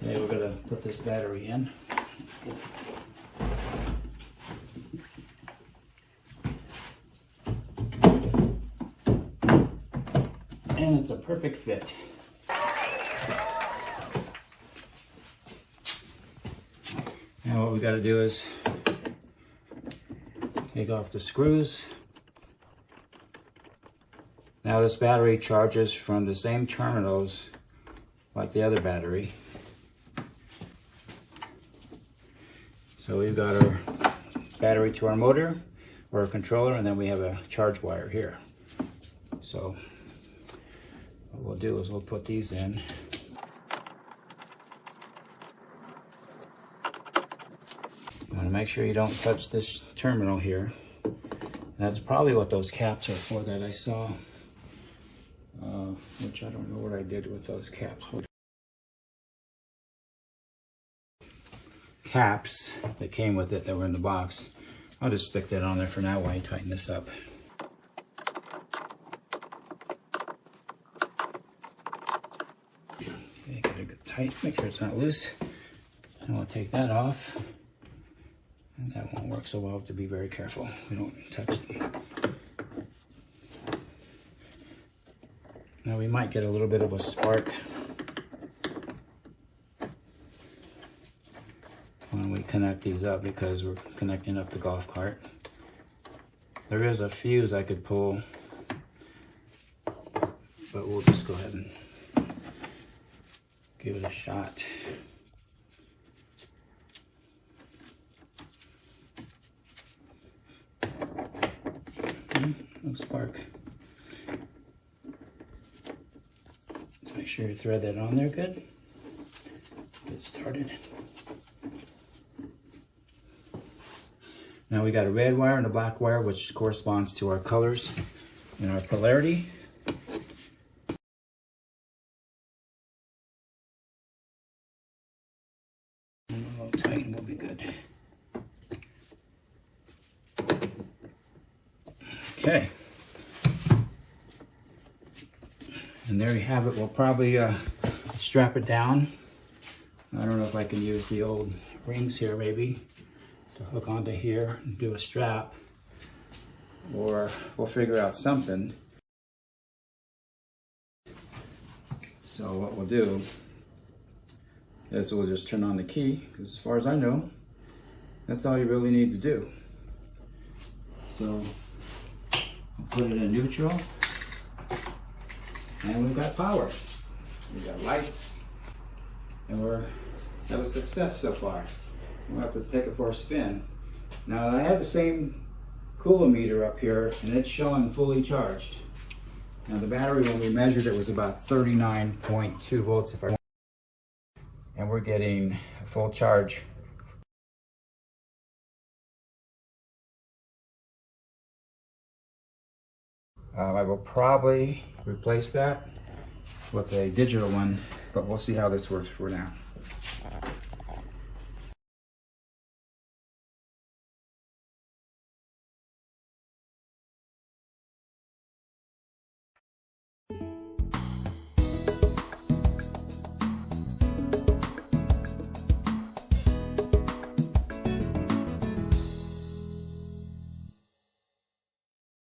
Okay, we're gonna put this battery in. Let's get it. And it's a perfect fit. Now what we got to do is take off the screws. Now this battery charges from the same terminals like the other battery. So we've got our battery to our motor or a controller, and then we have a charge wire here. So what we'll do is we'll put these in. You want to make sure you don't touch this terminal here. That's probably what those caps are for that I saw, which I don't know what I did with those caps. Caps that came with it that were in the box. I'll just stick that on there for now while I tighten this up. Okay, get it good tight, make sure it's not loose. And we'll take that off. And that won't work, so we'll have to be very careful. We don't touch them. Now we might get a little bit of a spark when we connect these up because we're connecting up the golf cart. There is a fuse I could pull, but we'll just go ahead and give it a shot. No spark. Let's make sure you thread that on there good. Get started. Now we got a red wire and a black wire, which corresponds to our colors and our polarity. And a little tight and we'll be good. Okay. And there you have it. We'll probably strap it down. I don't know if I can use the old rings here maybe to hook onto here and do a strap, or we'll figure out something. So what we'll do is we'll just turn on the key, because as far as I know, that's all you really need to do. So we'll put it in neutral, and we've got power. We've got lights, and we're have a success so far. We'll have to take it for a spin. Now I have the same coulometer up here, and it's showing fully charged. Now the battery, when we measured it, was about 39.2 volts if I want. And we're getting a full charge. I will probably replace that with a digital one, but we'll see how this works for now.